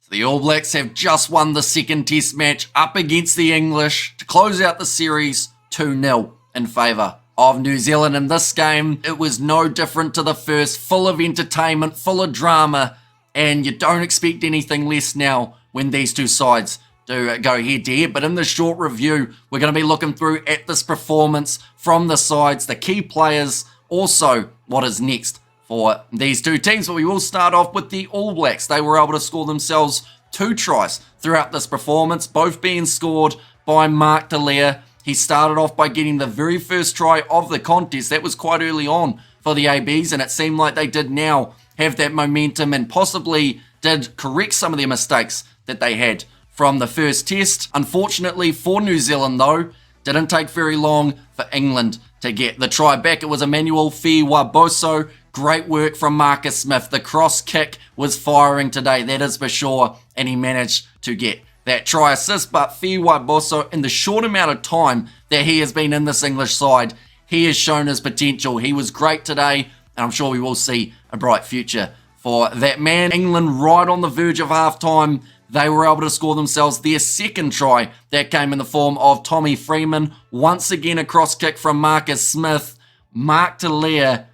So the All Blacks have just won the second test match up against the English to close out the series 2-0 in favour of New Zealand. In this game, it was no different to the first, full of entertainment, full of drama, and you don't expect anything less now when these two sides do go head-to-head. But in the short review, we're going to be looking through at this performance from the sides, the key players, also what is next for these two teams. But we will start off with the All Blacks. They were able to score themselves 2 tries throughout this performance, both being scored by Mark Delia. He started off by getting the very first try of the contest. That was quite early on for the ABs, and it seemed like they did now have that momentum and possibly did correct some of their mistakes that they had from the first test. Unfortunately for New Zealand, though, didn't take very long for England to get the try back. It was Emmanuel Fiwaboso. Great work from Marcus Smith. The cross kick was firing today, that is for sure, and he managed to get that try assist. But Fiwaboso, in the short amount of time that he has been in this English side, he has shown his potential. He was great today, and I'm sure we will see a bright future for that man. England right on the verge of halftime. They were able to score themselves their second try. That came in the form of Tommy Freeman. Once again, a cross kick from Marcus Smith. Mark Delia.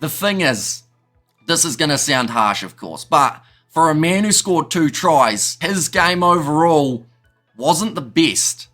The thing is, this is going to sound harsh, of course, but for a man who scored 2 tries, his game overall wasn't the best.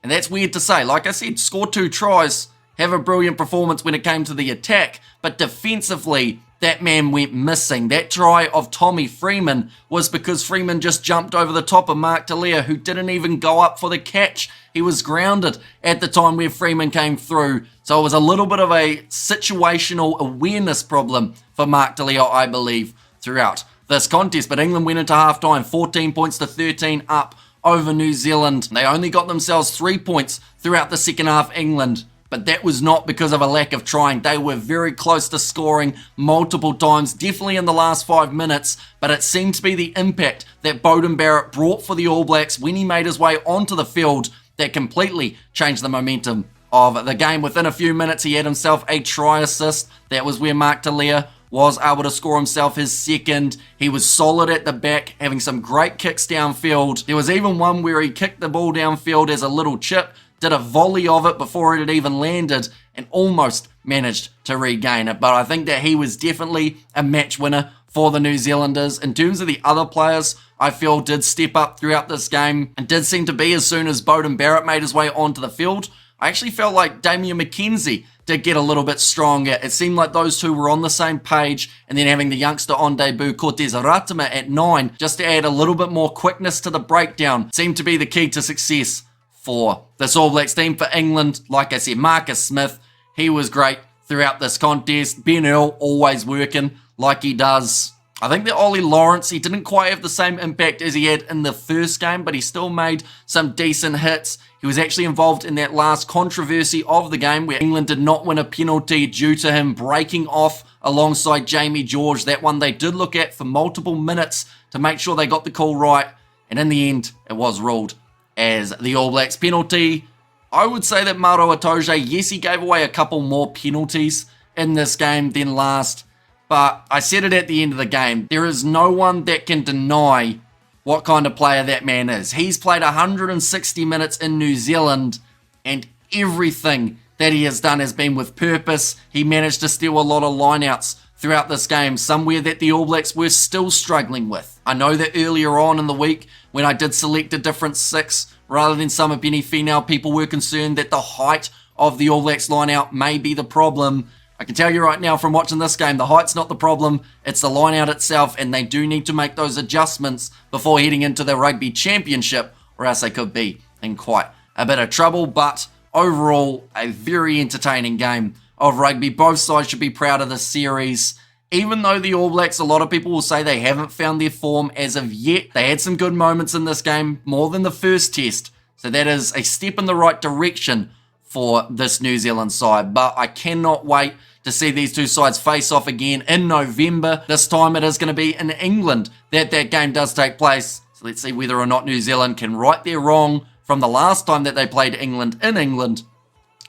And that's weird to say. Like I said, score 2 tries, have a brilliant performance when it came to the attack, but defensively, that man went missing. That try of Tommy Freeman was because Freeman just jumped over the top of Mark Delia, who didn't even go up for the catch. He was grounded at the time where Freeman came through. So it was a little bit of a situational awareness problem for Mark Delia, I believe, throughout this contest. But England went into halftime 14 points to 13 up over New Zealand. They only got themselves 3 points throughout the second half, England. But that was not because of a lack of trying. They were very close to scoring multiple times, definitely in the last 5 minutes, but it seemed to be the impact that Beauden Barrett brought for the All Blacks when he made his way onto the field that completely changed the momentum of the game. Within a few minutes, he had himself a try assist. That was where Mark Delia was able to score himself his second. He was solid at the back, having some great kicks downfield. There was even one where he kicked the ball downfield as a little chip, did a volley of it before it had even landed, and almost managed to regain it. But I think that he was definitely a match winner for the New Zealanders. In terms of the other players, I feel did step up throughout this game, and did seem to be as soon as Beauden Barrett made his way onto the field. I actually felt like Damian McKenzie did get a little bit stronger. It seemed like those two were on the same page, and then having the youngster on debut, Cortez Aratama, at 9, just to add a little bit more quickness to the breakdown, seemed to be the key to success for this All Blacks team. For England, like I said, Marcus Smith, he was great throughout this contest. Ben Earl always working like he does. I think that Ollie Lawrence, he didn't quite have the same impact as he had in the first game, but he still made some decent hits. He was actually involved in that last controversy of the game where England did not win a penalty due to him breaking off alongside Jamie George. That one they did look at for multiple minutes to make sure they got the call right, and in the end, it was ruled as the All Blacks penalty. I would say that Maro Itoje, yes, he gave away a couple more penalties in this game than last, but I said it at the end of the game, there is no one that can deny what kind of player that man is. He's played 160 minutes in New Zealand, and everything that he has done has been with purpose. He managed to steal a lot of lineouts throughout this game, somewhere that the All Blacks were still struggling with. I know that earlier on in the week, when I did select a different 6, rather than some of Benny Finau, people were concerned that the height of the All Blacks lineout may be the problem. I can tell you right now from watching this game, the height's not the problem, it's the lineout itself, and they do need to make those adjustments before heading into the Rugby Championship, or else they could be in quite a bit of trouble. But overall, a very entertaining game of rugby. Both sides should be proud of this series. Even though the All Blacks, a lot of people will say they haven't found their form as of yet, they had some good moments in this game, more than the first test. So that is a step in the right direction for this New Zealand side. But I cannot wait to see these two sides face off again in November. This time it is going to be in England that game does take place. So let's see whether or not New Zealand can right their wrong from the last time that they played England in England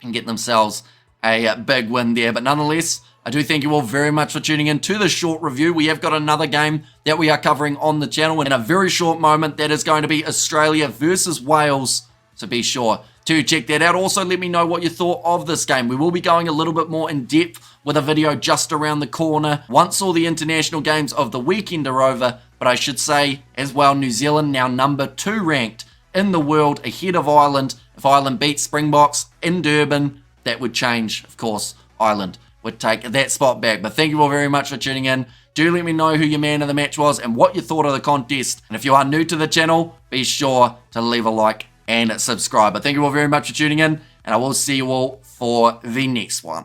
and get themselves a big win there. But nonetheless, I do thank you all very much for tuning in to this short review. We have got another game that we are covering on the channel in a very short moment. That is going to be Australia versus Wales. So be sure to check that out. Also, let me know what you thought of this game. We will be going a little bit more in depth with a video just around the corner once all the international games of the weekend are over. But I should say as well, New Zealand now number 2 ranked in the world ahead of Ireland. If Ireland beats Springboks in Durban, that would change, of course. Ireland would take that spot back. But thank you all very much for tuning in. Do let me know who your man of the match was and what you thought of the contest. And if you are new to the channel, be sure to leave a like and subscribe. But thank you all very much for tuning in, and I will see you all for the next one.